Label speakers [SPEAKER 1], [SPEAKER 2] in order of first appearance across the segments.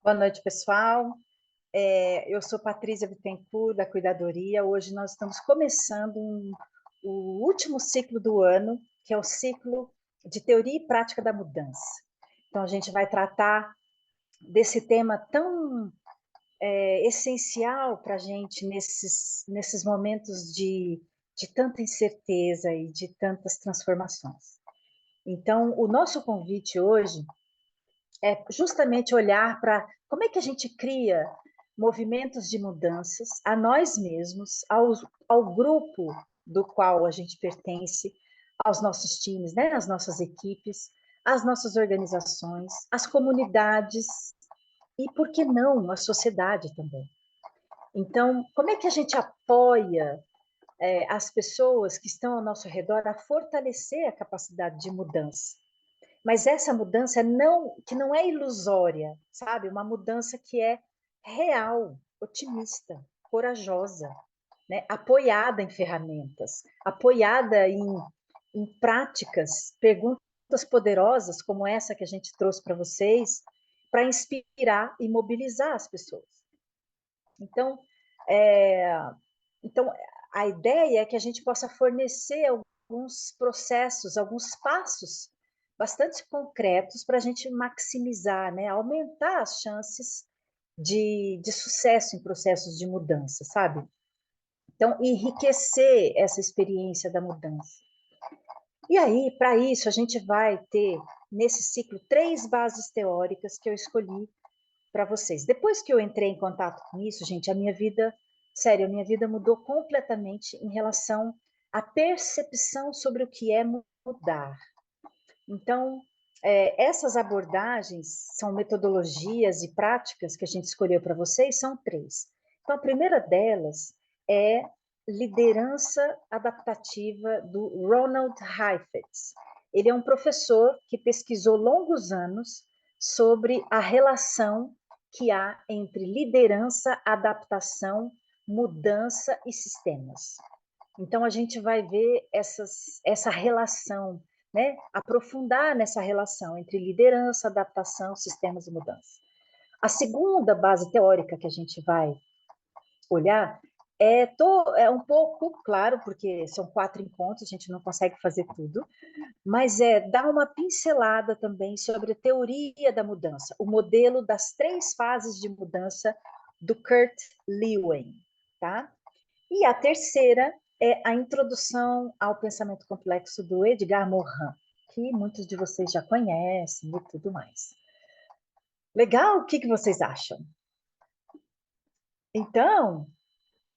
[SPEAKER 1] Boa noite, pessoal. Eu sou Patrícia Bittencourt, da Cuidadoria. Hoje nós estamos começando o último ciclo do ano, que é o ciclo de Teoria e Prática da Mudança. Então, a gente vai tratar desse tema tão essencial para a gente nesses momentos de tanta incerteza e de tantas transformações. Então, o nosso convite hoje é justamente olhar para como é que a gente cria movimentos de mudanças a nós mesmos, ao grupo do qual a gente pertence, aos nossos times, né, às nossas equipes, às nossas organizações, às comunidades e, por que não, a sociedade também. Então, como é que a gente apoia as pessoas que estão ao nosso redor a fortalecer a capacidade de mudança? Mas essa mudança que não é ilusória, sabe? Uma mudança que é real, otimista, corajosa, né? Apoiada em ferramentas, apoiada em práticas, perguntas poderosas como essa que a gente trouxe para vocês, para inspirar e mobilizar as pessoas. Então, é, então, a ideia é que a gente possa fornecer alguns processos, alguns passos bastante concretos para a gente maximizar, né, aumentar as chances de sucesso em processos de mudança, sabe? Então, enriquecer essa experiência da mudança. E aí, para isso, a gente vai ter, nesse ciclo, 3 bases teóricas que eu escolhi para vocês. Depois que eu entrei em contato com isso, gente, sério, a minha vida mudou completamente em relação à percepção sobre o que é mudar. Então, essas abordagens são metodologias e práticas que a gente escolheu para vocês, são 3. Então, a primeira delas é liderança adaptativa do Ronald Heifetz. Ele é um professor que pesquisou longos anos sobre a relação que há entre liderança, adaptação, mudança e sistemas. Então, a gente vai ver essa relação, né? Aprofundar nessa relação entre liderança, adaptação, sistemas e mudança. A segunda base teórica que a gente vai olhar é um pouco, claro, porque são 4 encontros, a gente não consegue fazer tudo, mas dar uma pincelada também sobre a teoria da mudança, o modelo das 3 fases de mudança do Kurt Lewin, tá? E a terceira é a introdução ao pensamento complexo do Edgar Morin, que muitos de vocês já conhecem e tudo mais. Legal? O que vocês acham? Então,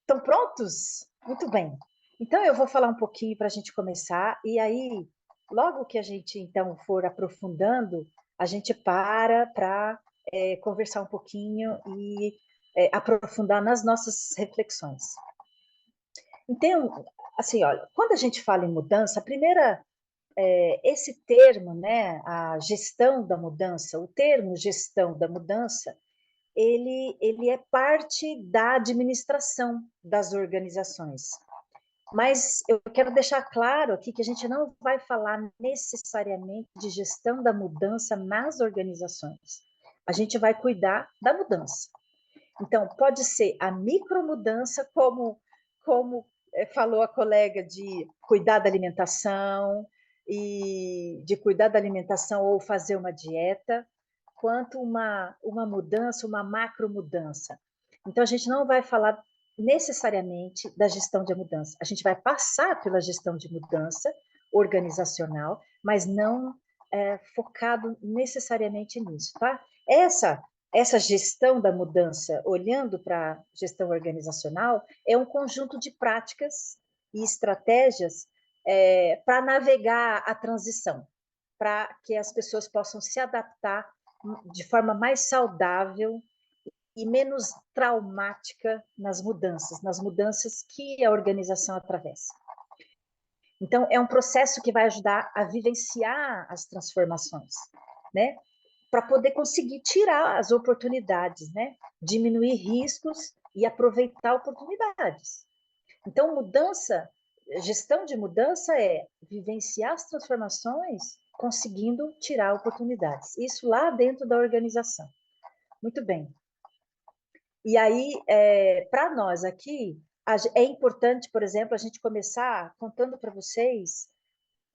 [SPEAKER 1] estão prontos? Muito bem. Então, eu vou falar um pouquinho para a gente começar, e aí, logo que a gente, então, for aprofundando, a gente para conversar um pouquinho e aprofundar nas nossas reflexões. Então, assim, olha, quando a gente fala em mudança, esse termo, né, a gestão da mudança, o termo gestão da mudança, ele é parte da administração das organizações. Mas eu quero deixar claro aqui que a gente não vai falar necessariamente de gestão da mudança nas organizações. A gente vai cuidar da mudança. Então, pode ser a micromudança, como falou a colega, de cuidar da alimentação, e de cuidar da alimentação ou fazer uma dieta, quanto uma mudança, uma macromudança. Então, a gente não vai falar necessariamente da gestão de mudança. A gente vai passar pela gestão de mudança organizacional, mas não focado necessariamente nisso, tá? Essa gestão da mudança, olhando para a gestão organizacional, é um conjunto de práticas e estratégias para navegar a transição, para que as pessoas possam se adaptar de forma mais saudável e menos traumática nas mudanças que a organização atravessa. Então, é um processo que vai ajudar a vivenciar as transformações, né? Para poder conseguir tirar as oportunidades, né? Diminuir riscos e aproveitar oportunidades. Então, gestão de mudança é vivenciar as transformações conseguindo tirar oportunidades. Isso lá dentro da organização. Muito bem. E aí, para nós aqui, é importante, por exemplo, a gente começar contando para vocês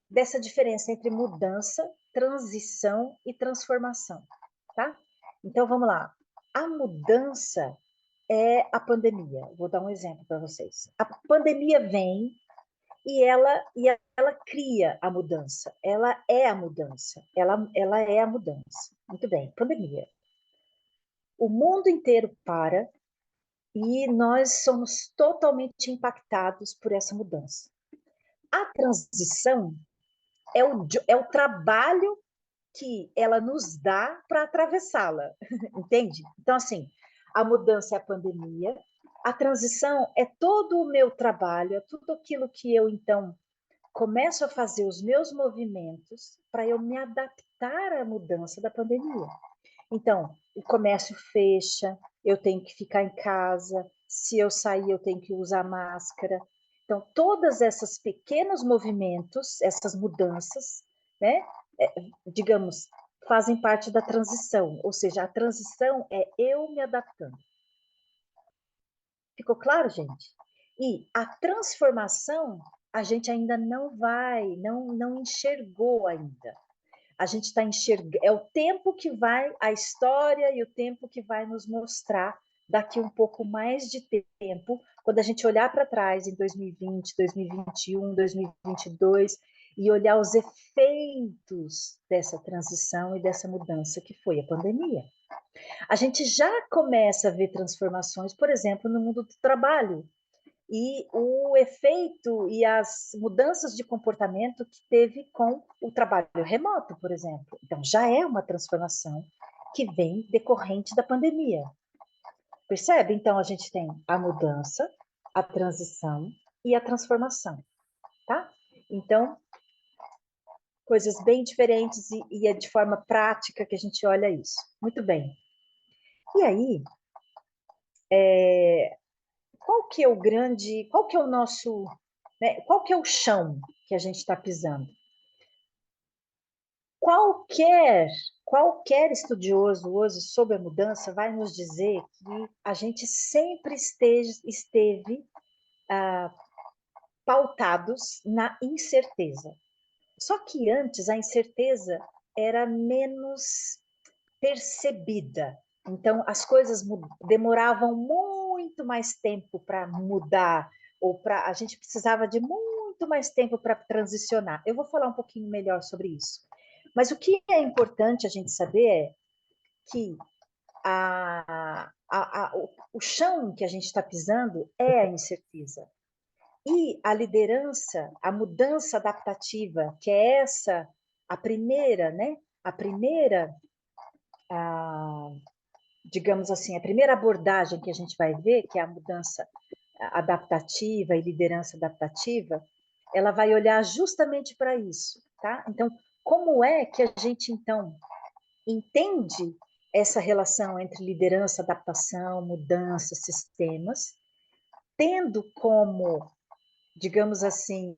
[SPEAKER 1] dessa diferença entre mudança, transição e transformação, tá? Então, vamos lá. A mudança é a pandemia. Vou dar um exemplo para vocês. A pandemia vem e ela cria a mudança. Ela é a mudança. Ela é a mudança. Muito bem, pandemia. O mundo inteiro para e nós somos totalmente impactados por essa mudança. A transição é o trabalho que ela nos dá para atravessá-la, entende? Então, assim, a mudança é a pandemia, a transição é todo o meu trabalho, é tudo aquilo que eu, então, começo a fazer os meus movimentos para eu me adaptar à mudança da pandemia. Então, o comércio fecha, eu tenho que ficar em casa, se eu sair, eu tenho que usar máscara. Então, todos esses pequenos movimentos, essas mudanças, né, digamos, fazem parte da transição, ou seja, a transição é eu me adaptando. Ficou claro, gente? E a transformação, a gente ainda não enxergou ainda. A gente está enxergando, é o tempo que vai, a história e o tempo que vai nos mostrar daqui um pouco mais de tempo, quando a gente olhar para trás em 2020, 2021, 2022 e olhar os efeitos dessa transição e dessa mudança que foi a pandemia. A gente já começa a ver transformações, por exemplo, no mundo do trabalho, e o efeito e as mudanças de comportamento que teve com o trabalho remoto, por exemplo. Então, já é uma transformação que vem decorrente da pandemia. Percebe? Então, a gente tem a mudança, a transição e a transformação, tá? Então, coisas bem diferentes e é de forma prática que a gente olha isso. Muito bem. E aí, qual que é o nosso, né, qual que é o chão que a gente está pisando? Qualquer, qualquer estudioso hoje sobre a mudança vai nos dizer que a gente sempre esteve pautados na incerteza. Só que antes a incerteza era menos percebida. Então, as coisas demoravam muito mais tempo para mudar, ou para a gente precisava de muito mais tempo para transicionar. Eu vou falar um pouquinho melhor sobre isso. Mas o que é importante a gente saber é que o chão que a gente está pisando é a incerteza. E a liderança, a mudança adaptativa, que é essa, a primeira, né? A primeira digamos assim, a primeira abordagem que a gente vai ver, que é a mudança adaptativa e liderança adaptativa, ela vai olhar justamente para isso, tá? Então, como é que a gente, então, entende essa relação entre liderança, adaptação, mudança, sistemas, tendo como, digamos assim,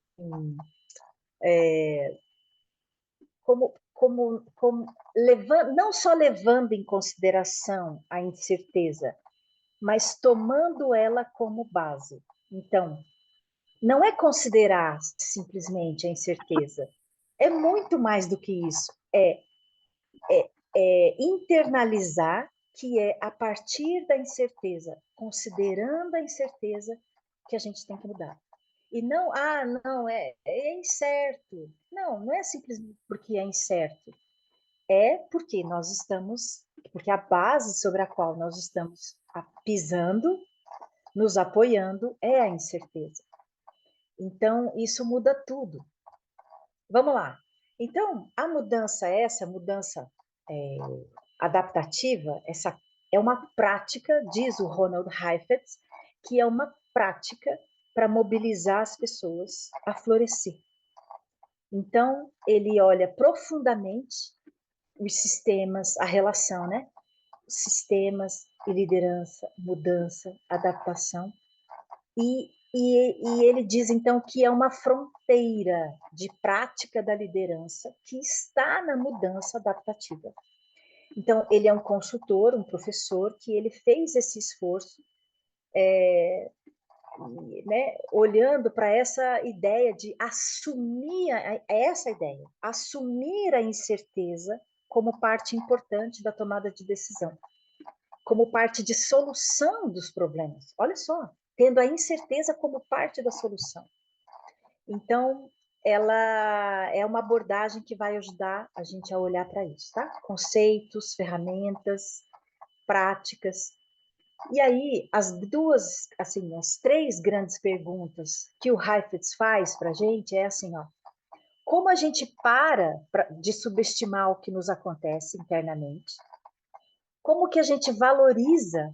[SPEAKER 1] não só levando em consideração a incerteza, mas tomando ela como base. Então, não é considerar simplesmente a incerteza, é muito mais do que isso, é internalizar que é a partir da incerteza, considerando a incerteza, que a gente tem que mudar. E não, não, é incerto. Não, não é simplesmente porque é incerto. É porque nós estamos, porque a base sobre a qual nós estamos pisando, nos apoiando, é a incerteza. Então, isso muda tudo. Vamos lá. Então, a mudança, essa mudança adaptativa, essa é uma prática, diz o Ronald Heifetz, que é uma prática para mobilizar as pessoas a florescer. Então, ele olha profundamente os sistemas, a relação, né? Sistemas e liderança, mudança, adaptação. E ele diz, então, que é uma fronteira de prática da liderança que está na mudança adaptativa. Então, ele é um consultor, um professor, que ele fez esse esforço, né, olhando para essa ideia de assumir essa ideia, assumir a incerteza como parte importante da tomada de decisão, como parte de solução dos problemas. Olha só, tendo a incerteza como parte da solução. Então, ela é uma abordagem que vai ajudar a gente a olhar para isso, tá? Conceitos, ferramentas, práticas. E aí, as três grandes perguntas que o Heifetz faz para a gente é assim, ó, como a gente de subestimar o que nos acontece internamente? Como que a gente valoriza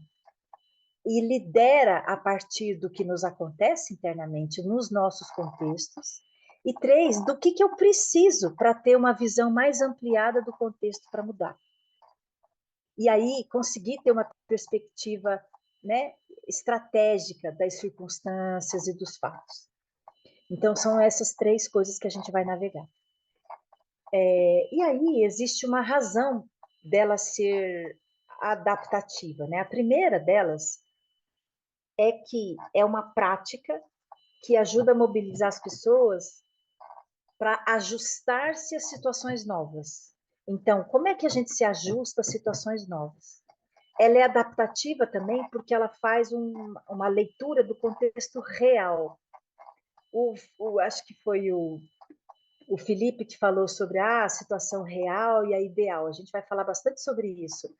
[SPEAKER 1] e lidera a partir do que nos acontece internamente nos nossos contextos? E três, do que eu preciso para ter uma visão mais ampliada do contexto para mudar? E aí conseguir ter uma perspectiva, né, estratégica das circunstâncias e dos fatos. Então, são essas três coisas que a gente vai navegar. E aí existe uma razão dela ser adaptativa, né? A primeira delas é que é uma prática que ajuda a mobilizar as pessoas para ajustar-se a situações novas. Então, como é que a gente se ajusta a situações novas? Ela é adaptativa também porque ela faz uma leitura do contexto real. Acho que foi o Felipe que falou sobre a situação real e a ideal. A gente vai falar bastante sobre isso.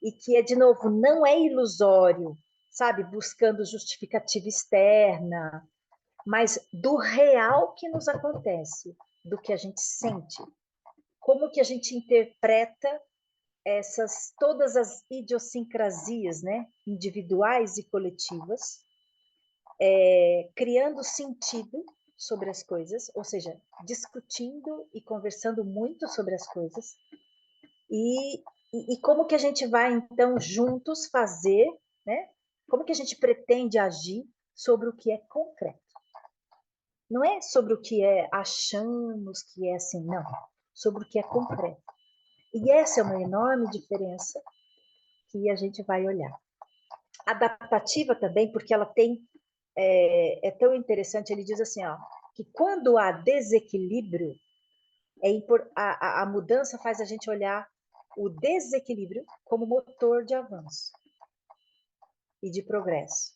[SPEAKER 1] E que, de novo, não é ilusório, sabe? Buscando justificativa externa, mas do real que nos acontece, do que a gente sente. Como que a gente interpreta todas as idiosincrasias, né, individuais e coletivas, criando sentido sobre as coisas, ou seja, discutindo e conversando muito sobre as coisas, e como que a gente vai, então, juntos fazer, né, como que a gente pretende agir sobre o que é concreto. Não é sobre o que achamos que é assim, não, sobre o que é concreto. E essa é uma enorme diferença que a gente vai olhar. Adaptativa também, porque ela tem, é tão interessante, ele diz assim, ó, que quando há desequilíbrio, a mudança faz a gente olhar o desequilíbrio como motor de avanço e de progresso.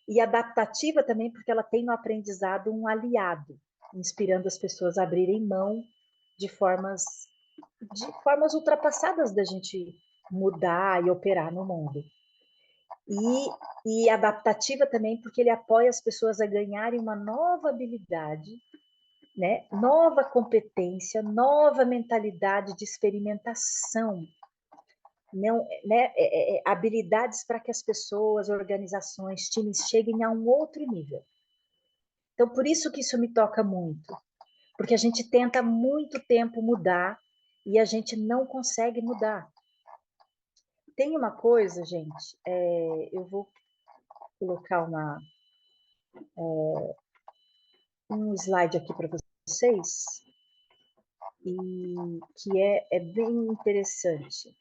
[SPEAKER 1] E adaptativa também, porque ela tem no aprendizado um aliado, inspirando as pessoas a abrirem mão de formas ultrapassadas da gente mudar e operar no mundo. E adaptativa também, porque ele apoia as pessoas a ganharem uma nova habilidade, né? Nova competência, nova mentalidade de experimentação, não, né? Habilidades para que as pessoas, organizações, times cheguem a um outro nível. Então, por isso que isso me toca muito, porque a gente tenta há muito tempo mudar e a gente não consegue mudar. Tem uma coisa, gente, eu vou colocar um slide aqui para vocês, e que é bem interessante.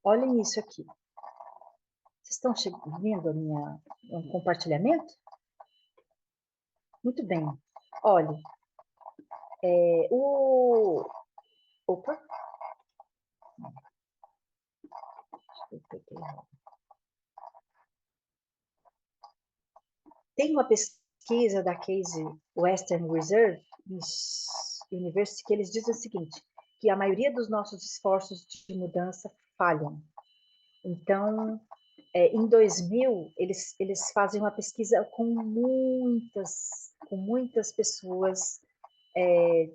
[SPEAKER 1] Olhem isso aqui. Vocês estão vendo o compartilhamento? Muito bem. Olha, Opa! Tem uma pesquisa da Case Western Reserve University que eles dizem o seguinte, que a maioria dos nossos esforços de mudança falham. Então, em 2000, eles fazem uma pesquisa com muitas pessoas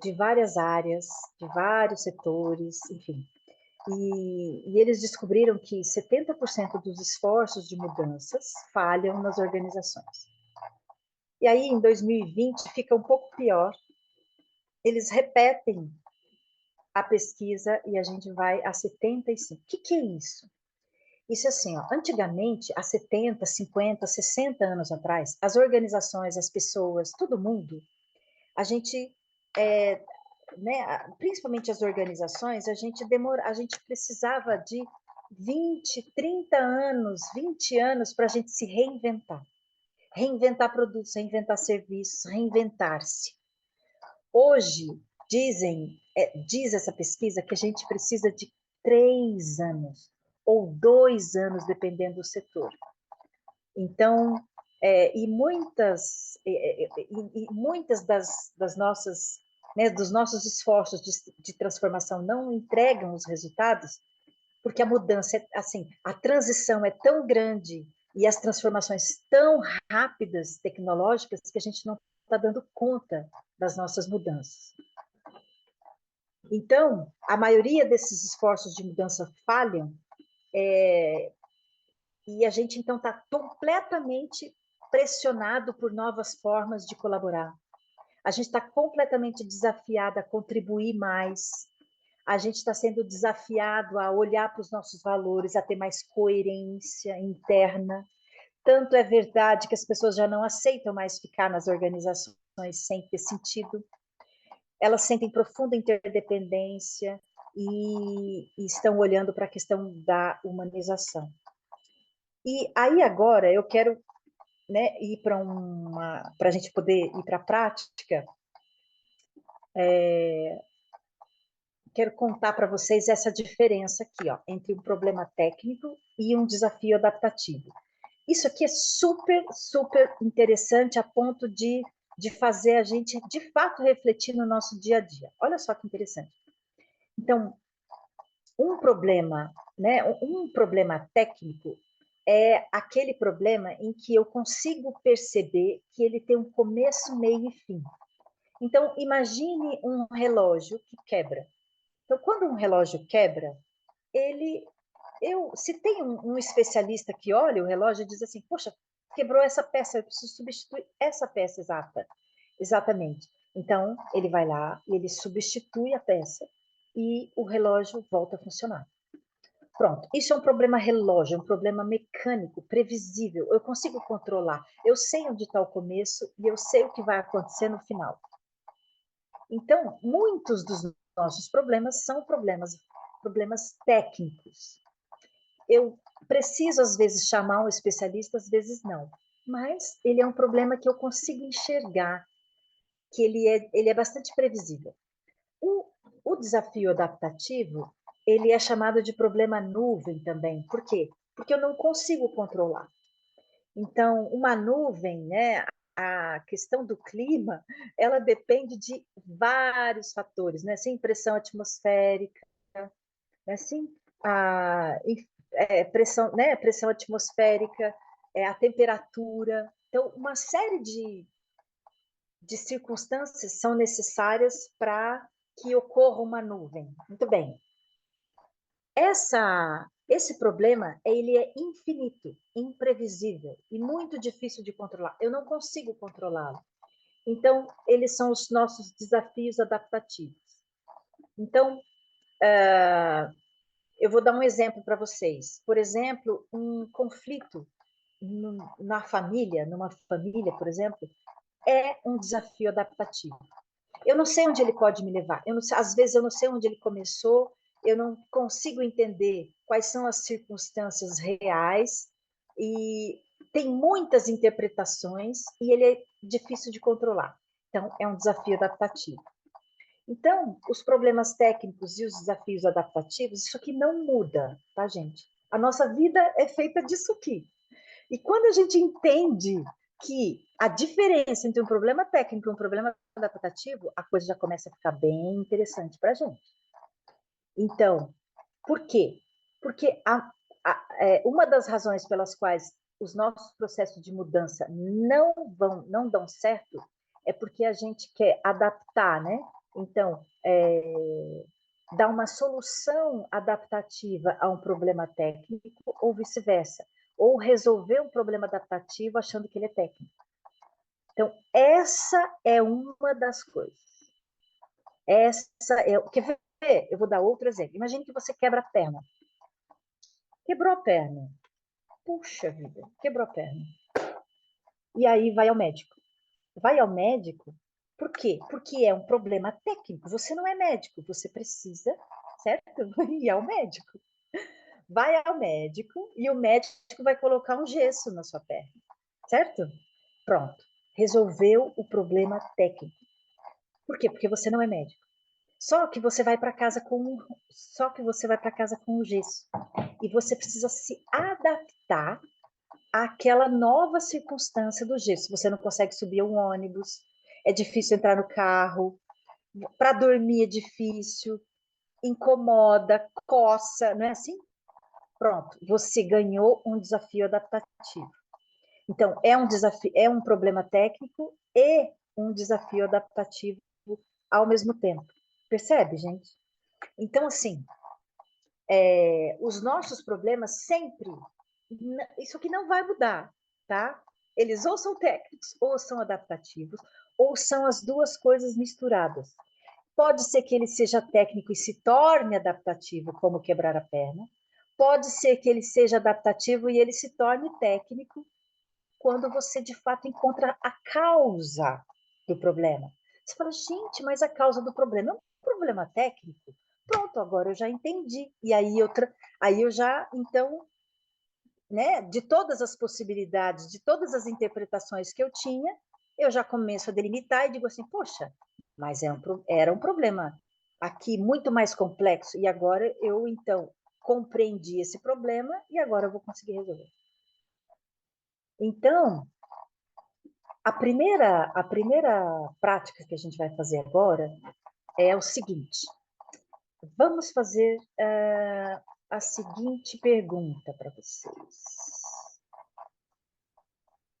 [SPEAKER 1] de várias áreas, de vários setores, enfim. E eles descobriram que 70% dos esforços de mudanças falham nas organizações. E aí, em 2020, fica um pouco pior. Eles repetem a pesquisa e a gente vai a 75%. O que é isso? Isso é assim, ó, antigamente, há 70, 50, 60 anos atrás, as organizações, as pessoas, todo mundo, a gente né, principalmente as organizações, a gente precisava de 20, 30 anos, 20 anos para a gente se reinventar. Reinventar produtos, reinventar serviços, reinventar-se. Hoje, diz essa pesquisa que a gente precisa de 3 anos ou 2 anos, dependendo do setor. Então, muitas das nossas, né, dos nossos esforços de transformação não entregam os resultados, porque a mudança, assim, a transição é tão grande e as transformações tão rápidas, tecnológicas, que a gente não está dando conta das nossas mudanças. Então, a maioria desses esforços de mudança falham, e a gente, então, está completamente pressionado por novas formas de colaborar. A gente está completamente desafiado a contribuir mais. A gente está sendo desafiado a olhar para os nossos valores, a ter mais coerência interna. Tanto é verdade que as pessoas já não aceitam mais ficar nas organizações sem ter sentido. Elas sentem profunda interdependência e estão olhando para a questão da humanização. E aí agora eu quero, né, ir para a gente poder ir para a prática. Quero contar para vocês essa diferença aqui, ó, entre um problema técnico e um desafio adaptativo. Isso aqui é super, super interessante a ponto de fazer a gente, de fato, refletir no nosso dia a dia. Olha só que interessante. Então, um problema técnico é aquele problema em que eu consigo perceber que ele tem um começo, meio e fim. Então, imagine um relógio que quebra. Então, quando um relógio quebra, se tem um especialista que olha o relógio e diz assim, poxa, quebrou essa peça, eu preciso substituir essa peça exatamente. Então, ele vai lá e ele substitui a peça e o relógio volta a funcionar. Pronto, isso é um problema relógio, é um problema mecânico, previsível, eu consigo controlar, eu sei onde está o começo e eu sei o que vai acontecer no final. Então, muitos dos nossos problemas são problemas técnicos. Eu preciso, às vezes, chamar um especialista, às vezes não. Mas ele é um problema que eu consigo enxergar, que ele é bastante previsível. O desafio adaptativo, ele é chamado de problema nuvem também. Por quê? Porque eu não consigo controlar. Então, uma nuvem, né, a questão do clima, ela depende de vários fatores, né? Assim, pressão atmosférica, né? Assim, a pressão, né? Pressão atmosférica, a temperatura. Então, uma série de circunstâncias são necessárias para que ocorra uma nuvem. Muito bem. Esse problema, ele é infinito, imprevisível e muito difícil de controlar. Eu não consigo controlá-lo. Então, eles são os nossos desafios adaptativos. Então, eu vou dar um exemplo para vocês. Por exemplo, um conflito numa família, por exemplo, é um desafio adaptativo. Eu não sei onde ele pode me levar. Às vezes eu não sei onde ele começou, eu não consigo entender quais são as circunstâncias reais e tem muitas interpretações e ele é difícil de controlar. Então, é um desafio adaptativo. Então, os problemas técnicos e os desafios adaptativos, isso aqui não muda, tá, gente? A nossa vida é feita disso aqui. E quando a gente entende que a diferença entre um problema técnico e um problema adaptativo, a coisa já começa a ficar bem interessante para a gente. Então, por quê? Porque uma das razões pelas quais os nossos processos de mudança não dão certo é porque a gente quer adaptar, né? Então, dar uma solução adaptativa a um problema técnico ou vice-versa, ou resolver um problema adaptativo achando que ele é técnico. Então, essa é uma das coisas. Quer ver? Eu vou dar outro exemplo. Imagine que você quebra a perna. Quebrou a perna. Puxa vida, quebrou a perna. E aí vai ao médico. Vai ao médico, Por quê? Porque é um problema técnico. Você não é médico, você precisa, certo? Ir ao médico. Vai ao médico e o médico vai colocar um gesso na sua perna, certo? Pronto. Resolveu o problema técnico. Por quê? Porque você não é médico. Só que você vai para casa com o gesso. E você precisa se adaptar àquela nova circunstância do gesso. Você não consegue subir um ônibus, é difícil entrar no carro, para dormir é difícil, incomoda, coça, não é assim? Pronto, você ganhou um desafio adaptativo. Então, é um desafio, é um problema técnico e um desafio adaptativo ao mesmo tempo. Percebe, gente? Então, assim, os nossos problemas sempre, isso aqui não vai mudar, tá? Eles ou são técnicos, ou são adaptativos, ou são as duas coisas misturadas. Pode ser que ele seja técnico e se torne adaptativo, como quebrar a perna. Pode ser que ele seja adaptativo e ele se torne técnico quando você de fato encontra a causa do problema. Você fala, gente, mas a causa do problema é um problema técnico? Pronto, agora eu já entendi. E aí eu já, então, né, de todas as possibilidades, de todas as interpretações que eu tinha, eu já começo a delimitar e digo assim, poxa, mas era um problema aqui muito mais complexo, e agora eu, então, compreendi esse problema e agora eu vou conseguir resolver. Então, a primeira prática que a gente vai fazer agora é o seguinte, vamos fazer a seguinte pergunta para vocês.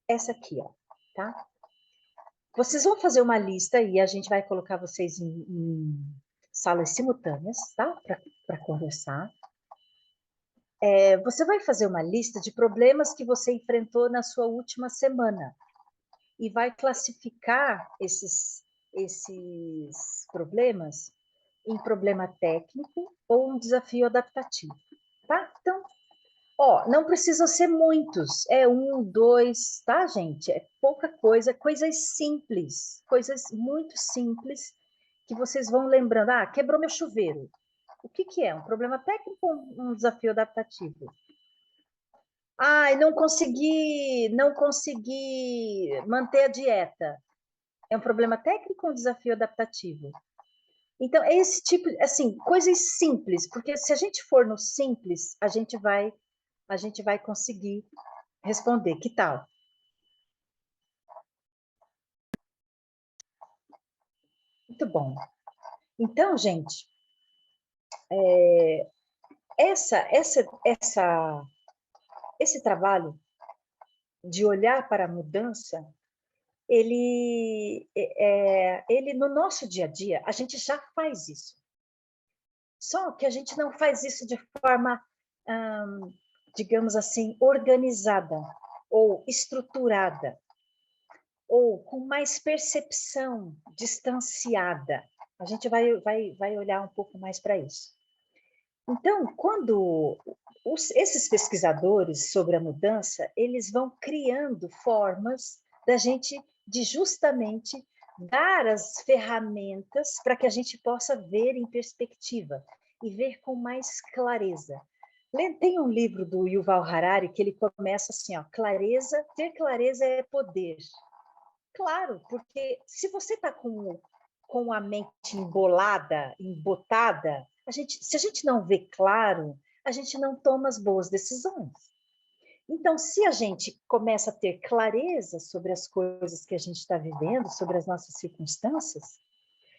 [SPEAKER 1] Essa aqui, ó, tá? Vocês vão fazer uma lista e a gente vai colocar vocês em salas simultâneas, tá? Para conversar. Você vai fazer uma lista de problemas que você enfrentou na sua última semana e vai classificar esses problemas em problema técnico ou um desafio adaptativo, tá? Então, não precisam ser muitos, é um, dois, tá, gente? É pouca coisa, coisas simples, coisas muito simples que vocês vão lembrando. Ah, quebrou meu chuveiro. O que que é? Um problema técnico ou um desafio adaptativo? Ah, não consegui manter a dieta. É um problema técnico ou um desafio adaptativo? Então, é esse tipo, assim, coisas simples, porque se a gente for no simples, a gente vai conseguir responder. Que tal? Muito bom. Então, gente, essa, essa, essa, esse trabalho de olhar para a mudança, ele no nosso dia a dia, a gente já faz isso. Só que a gente não faz isso de forma, digamos assim, organizada ou estruturada, ou com mais percepção distanciada. A gente vai olhar um pouco mais para isso. Então, quando esses pesquisadores sobre a mudança, eles vão criando formas da gente, de justamente dar as ferramentas para que a gente possa ver em perspectiva e ver com mais clareza. Tem um livro do Yuval Harari que ele começa assim, ó, ter clareza é poder. Claro, porque se você está com a mente embolada, embotada, se a gente não vê claro, a gente não toma as boas decisões. Então, se a gente começa a ter clareza sobre as coisas que a gente está vivendo, sobre as nossas circunstâncias,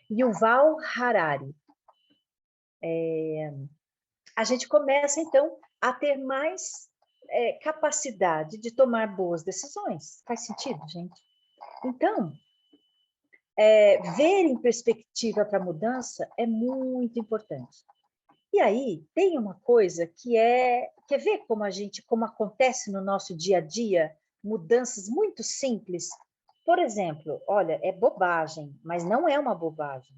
[SPEAKER 1] Yuval Harari, a gente começa, então, a ter mais capacidade de tomar boas decisões. Faz sentido, gente? Então, ver em perspectiva para a mudança é muito importante. E aí, tem uma coisa quer ver como acontece no nosso dia a dia, mudanças muito simples? Por exemplo, olha, é bobagem, mas não é uma bobagem.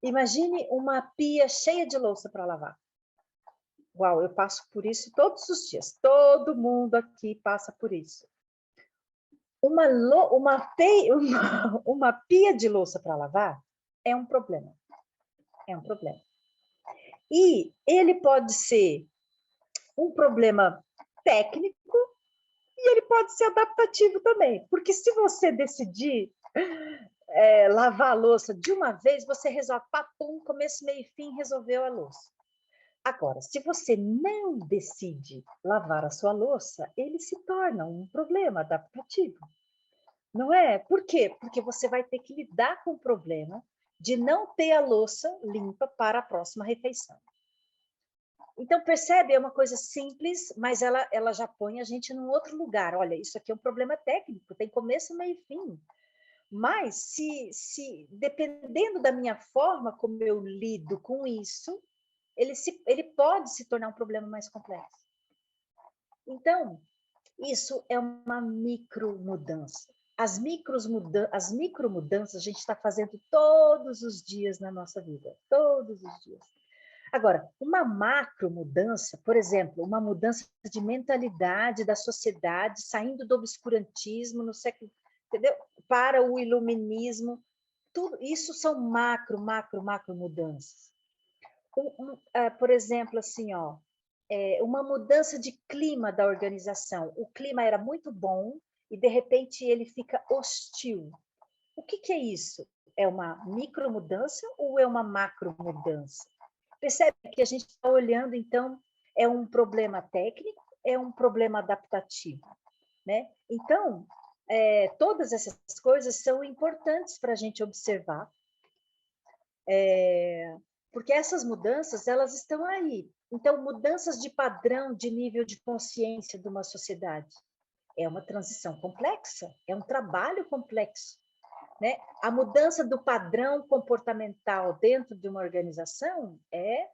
[SPEAKER 1] Imagine uma pia cheia de louça para lavar. Uau, eu passo por isso todos os dias. Todo mundo aqui passa por isso. uma pia de louça para lavar é um problema. É um problema. E ele pode ser um problema técnico e ele pode ser adaptativo também. Porque se você decidir lavar a louça de uma vez, você resolve, papum, começo, meio e fim, resolveu a louça. Agora, se você não decide lavar a sua louça, ele se torna um problema adaptativo. Não é? Por quê? Porque você vai ter que lidar com o problema de não ter a louça limpa para a próxima refeição. Então, percebe? É uma coisa simples, mas ela já põe a gente num outro lugar. Olha, isso aqui é um problema técnico, tem começo, meio e fim. Mas, dependendo da minha forma como eu lido com isso, ele pode se tornar um problema mais complexo. Então, isso é uma micromudança. As micromudanças a gente está fazendo todos os dias na nossa vida, todos os dias. Agora, uma macromudança, por exemplo, uma mudança de mentalidade da sociedade, saindo do obscurantismo no século, entendeu? Para o iluminismo, tudo isso são macro mudanças. Por exemplo, assim, ó, uma mudança de clima da organização. O clima era muito bom e, de repente, ele fica hostil. O que é isso? É uma micromudança ou é uma macromudança? Percebe que a gente está olhando, então, é um problema técnico, é um problema adaptativo, né? Então, todas essas coisas são importantes para a gente observar, porque essas mudanças, elas estão aí. Então, mudanças de padrão, de nível de consciência de uma sociedade. É uma transição complexa, é um trabalho complexo, né? A mudança do padrão comportamental dentro de uma organização é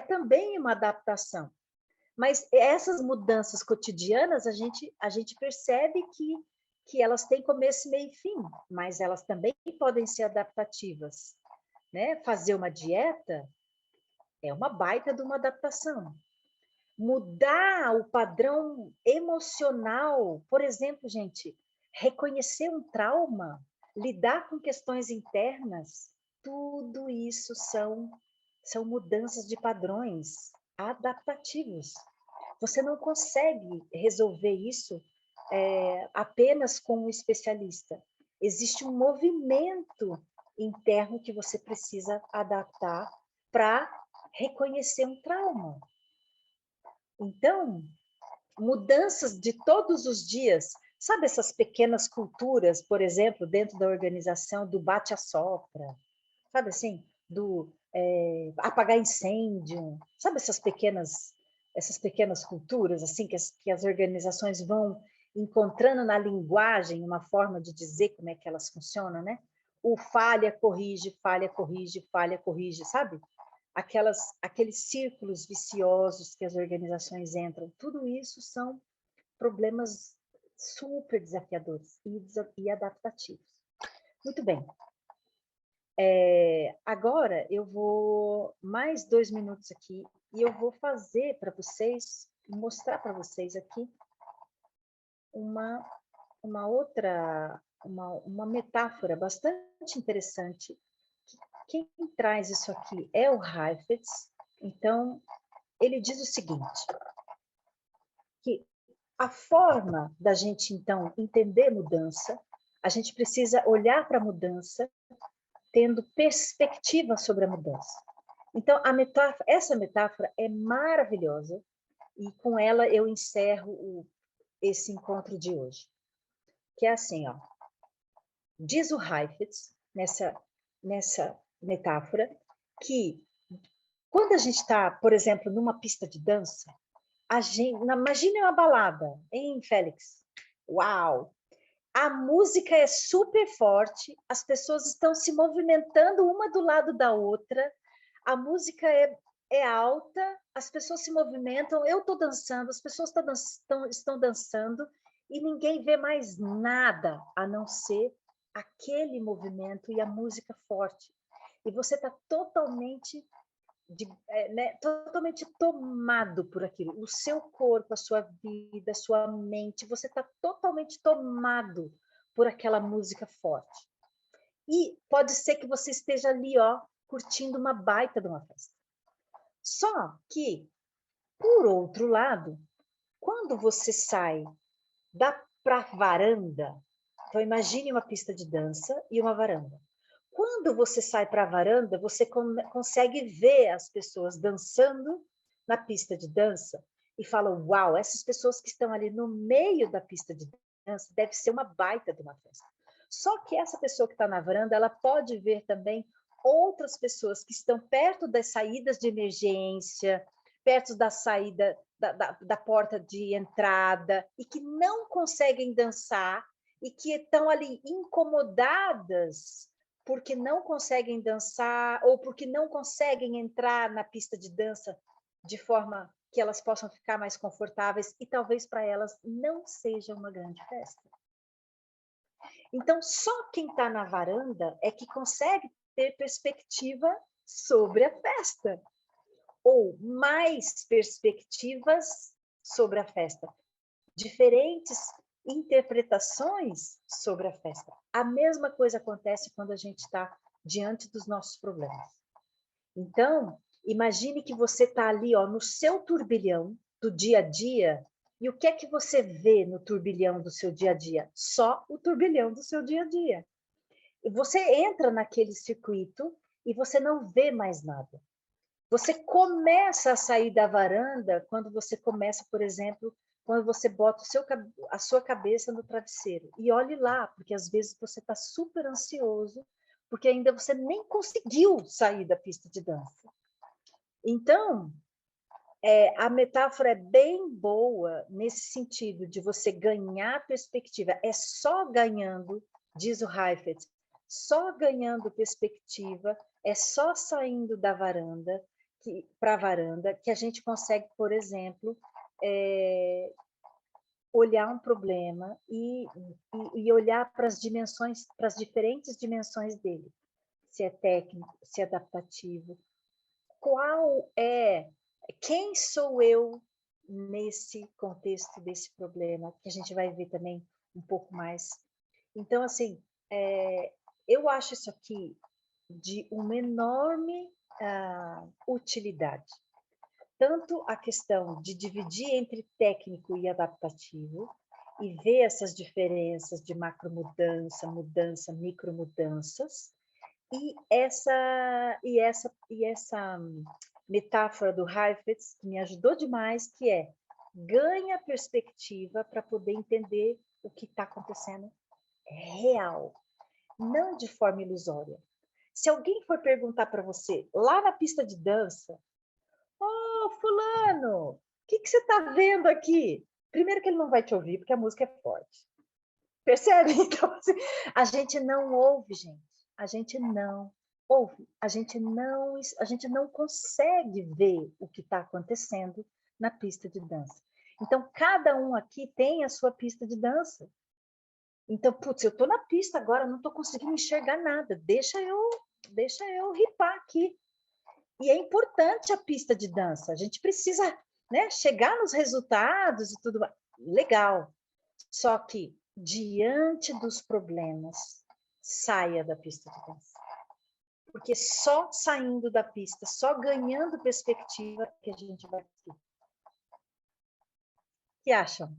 [SPEAKER 1] também uma adaptação. Mas essas mudanças cotidianas, a gente percebe que elas têm começo, meio e fim, mas elas também podem ser adaptativas, né? Fazer uma dieta é uma baita de uma adaptação. Mudar o padrão emocional, por exemplo, gente, reconhecer um trauma, lidar com questões internas, tudo isso são mudanças de padrões adaptativos. Você não consegue resolver isso apenas com um especialista. Existe um movimento interno que você precisa adaptar para reconhecer um trauma. Então, mudanças de todos os dias, sabe essas pequenas culturas, por exemplo, dentro da organização do bate-a-sopra, sabe assim, do apagar incêndio, sabe essas pequenas culturas assim que as organizações vão encontrando na linguagem uma forma de dizer como é que elas funcionam, né? O falha, corrige, falha, corrige, falha, corrige, sabe? Aqueles círculos viciosos que as organizações entram, tudo isso são problemas super desafiadores e adaptativos. Muito bem. Agora eu vou mais 2 minutos aqui e eu vou fazer para vocês, mostrar para vocês aqui uma metáfora bastante interessante. Quem traz isso aqui é o Heifetz. Então, ele diz o seguinte, que a forma da gente, então, entender mudança, a gente precisa olhar para a mudança tendo perspectiva sobre a mudança. Então, essa metáfora é maravilhosa e com ela eu encerro esse encontro de hoje. Que é assim, ó. Diz o Heifetz, nessa metáfora, que quando a gente está, por exemplo, numa pista de dança, imagine uma balada, hein, Félix? Uau! A música é super forte, as pessoas estão se movimentando uma do lado da outra, a música é alta, as pessoas se movimentam, eu estou dançando, as pessoas estão dançando e ninguém vê mais nada a não ser aquele movimento e a música forte. E você está totalmente né, totalmente tomado por aquilo. O seu corpo, a sua vida, a sua mente, você está totalmente tomado por aquela música forte. E pode ser que você esteja ali, ó, curtindo uma baita de uma festa. Só que, por outro lado, quando você sai para a varanda, então imagine uma pista de dança e uma varanda. Quando você sai para a varanda, você consegue ver as pessoas dançando na pista de dança e fala: uau, essas pessoas que estão ali no meio da pista de dança deve ser uma baita de uma festa. Só que essa pessoa que está na varanda, ela pode ver também outras pessoas que estão perto das saídas de emergência, perto da saída da porta de entrada e que não conseguem dançar e que estão ali incomodadas porque não conseguem dançar ou porque não conseguem entrar na pista de dança de forma que elas possam ficar mais confortáveis e talvez para elas não seja uma grande festa. Então, só quem está na varanda é que consegue ter perspectiva sobre a festa ou mais perspectivas sobre a festa, diferentes interpretações sobre a festa. A mesma coisa acontece quando a gente está diante dos nossos problemas. Então, imagine que você está ali, ó, no seu turbilhão do dia a dia, e o que é que você vê no turbilhão do seu dia a dia? Só o turbilhão do seu dia a dia. E você entra naquele circuito e você não vê mais nada. Você começa a sair da varanda quando você começa, por exemplo, quando você bota a sua cabeça no travesseiro. E olhe lá, porque às vezes você está super ansioso, porque ainda você nem conseguiu sair da pista de dança. Então, a metáfora é bem boa nesse sentido de você ganhar perspectiva. É só ganhando, diz o Heifetz, só ganhando perspectiva, é só saindo da varanda para a varanda que a gente consegue, por exemplo, olhar um problema e olhar para as dimensões, para as diferentes dimensões dele. Se é técnico, se é adaptativo. Quem sou eu nesse contexto desse problema, que a gente vai ver também um pouco mais. Então, assim, eu acho isso aqui de uma enorme utilidade. Tanto a questão de dividir entre técnico e adaptativo, e ver essas diferenças de macromudança, mudança, micromudanças, e essa metáfora do Heifetz, que me ajudou demais, que é ganha perspectiva para poder entender o que está acontecendo real, não de forma ilusória. Se alguém for perguntar para você, lá na pista de dança, ô, fulano, o que você está vendo aqui? Primeiro que ele não vai te ouvir, porque a música é forte. Percebe? Então, assim, a gente não ouve, gente. A gente não ouve. A gente não consegue ver o que está acontecendo na pista de dança. Então, cada um aqui tem a sua pista de dança. Então, putz, eu estou na pista agora, não estou conseguindo enxergar nada. Deixa eu ripar aqui. E é importante a pista de dança. A gente precisa, né, chegar nos resultados e tudo. Legal. Só que, diante dos problemas, saia da pista de dança. Porque só saindo da pista, só ganhando perspectiva que a gente vai conseguir. O que acham?